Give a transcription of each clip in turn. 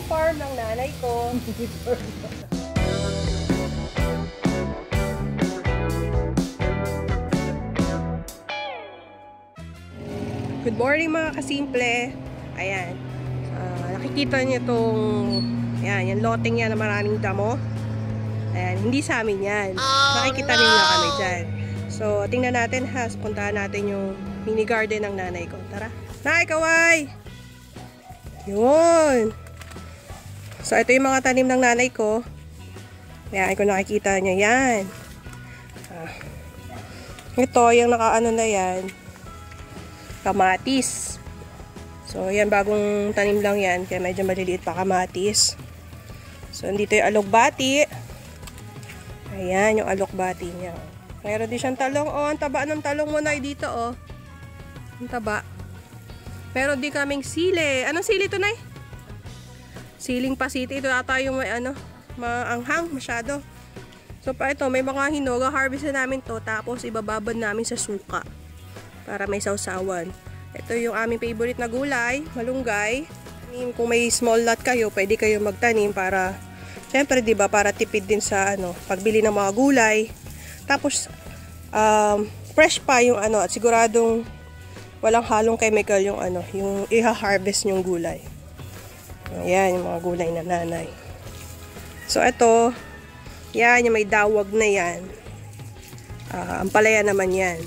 farm ng nanay ko. Good morning mga kasimple. Ayan. Nakikita niyo itong yung loteng yan na maraming damo. Ayan, hindi sa amin yan. Nakikita rin lang kami dyan. So, tingnan natin ha. Puntahan natin yung mini garden ng nanay ko. Tara. Nay, kaway! Yun. So, ito yung mga tanim ng nanay ko. Ayan, kung nakikita nyo yan. Ito, yung nakaano na yan. Kamatis. So, yan, bagong tanim lang yan. Kaya medyo maliliit pa kamatis. So, dito yung alugbati. Ayan, yung alugbati niya. Mayroon din siyang talong. Oh, ang taba ng talong mo na dito, oh. Ang taba. Meron din kaming sili. Anong sili to, Nay? Siling pasiti. Ito ata yung may ano, maanghang masyado. So, pa ito, may mga hinog. Harvest na namin to. Tapos, ibababad namin sa suka. Para may sausawan. Ito yung aming favorite na gulay, malunggay. Kung may small lot kayo, pwede kayo magtanim para, syempre, di ba, para tipid din sa ano, pagbili ng mga gulay. Tapos, fresh pa yung ano, at siguradong walang halong chemical yung ano, yung iha-harvest yung gulay. Ayan, yung mga gulay na nanay. So, ito, yan, yung may dawag na yan. Ampalaya naman yan.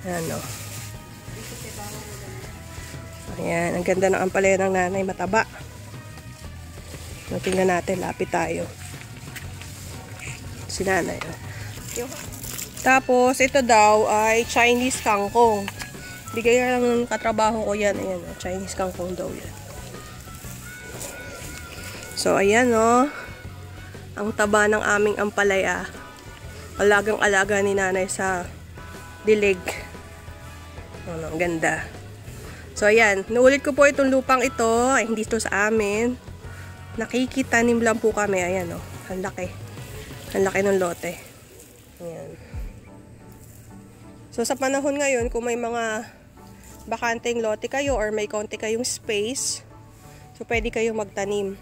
Ano. Ayan, ang ganda ng ampalaya ng nanay, mataba. Tingnan natin, lapit tayo. Si nanay. Tapos, ito daw ay Chinese kangkong. Bigay lang ng katrabaho ko yan. Ayan, Chinese kangkong daw yan. So, ayan, oh. Ang taba ng aming ampalaya. Alagang-alaga ni nanay sa dilig. Ano, ang ganda. So, ayan. Nuulit ko po itong lupang ito. Ay, hindi ito sa amin. Nakikitanim lang po kami. Ayan, oh. Ang laki. Ang laki ng lote. Ayan. So, sa panahon ngayon, kung may mga bakanteng lote kayo or may konti kayong space, so, pwede kayong magtanim.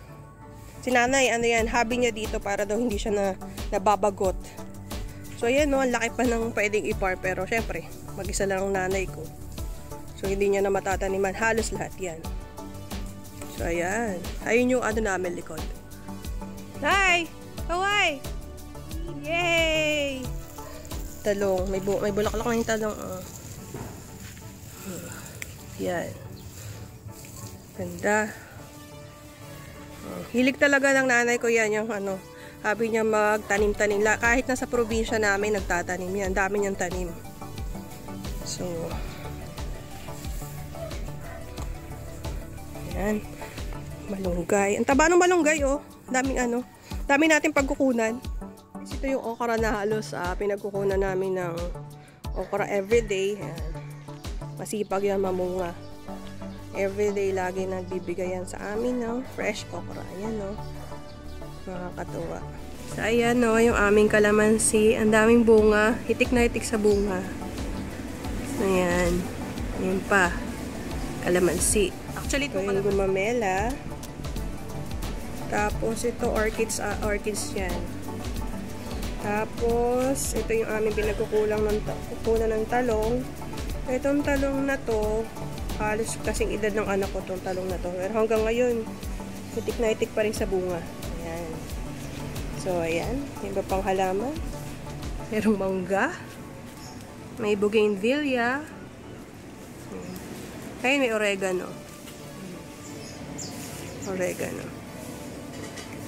Si nanay, ano yan, hobby niya dito para daw hindi siya nababagot. So, ayan, no. Ang laki pa ng pwedeng i-farm. Pero, syempre, mag-isa lang ang nanay ko. So, hindi niya na matataniman. Halos lahat yan. So, ayan. Ayun yung ano namin likod. Hi! Kaway! Yay! Talong. May bulaklak na yung talong. Yan. Ganda. Hilig talaga ng nanay ko yan. Yung ano, sabi niya magtanim-tanim. Kahit nasa probinsya namin, nagtatanim yan. Dami niyang tanim. So, ayan. Malunggay. Ang taba ng malunggay, oh. Daming ano. Dami natin pagkukunan. Ito yung okra na halos pinagkukunan namin ng okra everyday. Ayan. Masipag yan mamunga. Everyday lagi nagbibigay yan sa amin ng fresh okra. Ayan, oh. Nakakatuwa. So, ayan, oh, yung aming kalamansi. Ang daming bunga. Hitik na hitik sa bunga. Ayan. Ayan pa. Kalamansi. Actually, ito yung gumamela. Tapos, ito orchids yan. Tapos, ito yung aming pinagkukunan ng talong. Itong talong na to, halos kasing edad ng anak ko itong talong na to. Pero hanggang ngayon, hitik na hitik pa rin sa bunga. Ayan. So, ayan. Iba pang halaman. Merong mangga. May bougainvillea. Ayun, may oregano. Oregano.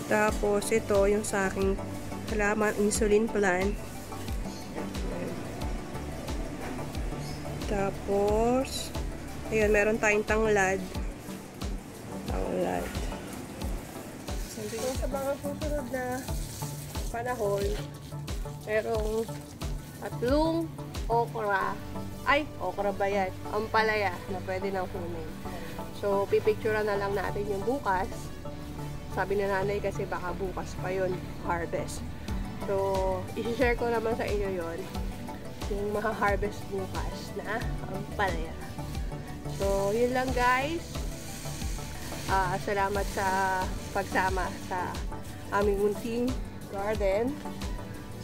Tapos, ito yung sa aking halaman, insulin plant. Tapos, ayun, meron tayong tanglad. Tanglad. So, sa mga susunod na panahon, merong tatlong okra. Ay, okra ba yan? Ampalaya na pwede nang kunin. So, pipicturean na lang natin yung bukas. Sabi na nanay kasi baka bukas pa yun harvest. So, isi-share ko naman sa inyo yon yung maha-harvest bukas na ampalaya. So, yun lang guys. Salamat sa pagsama sa aming munting garden.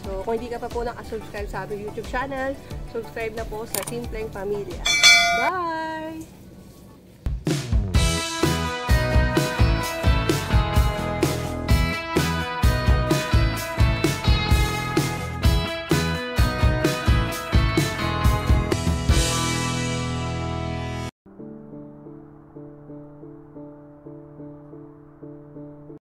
So, kung hindi ka pa po nakasubscribe sa aming YouTube channel, subscribe na po sa Simpleng Pamilya. Bye!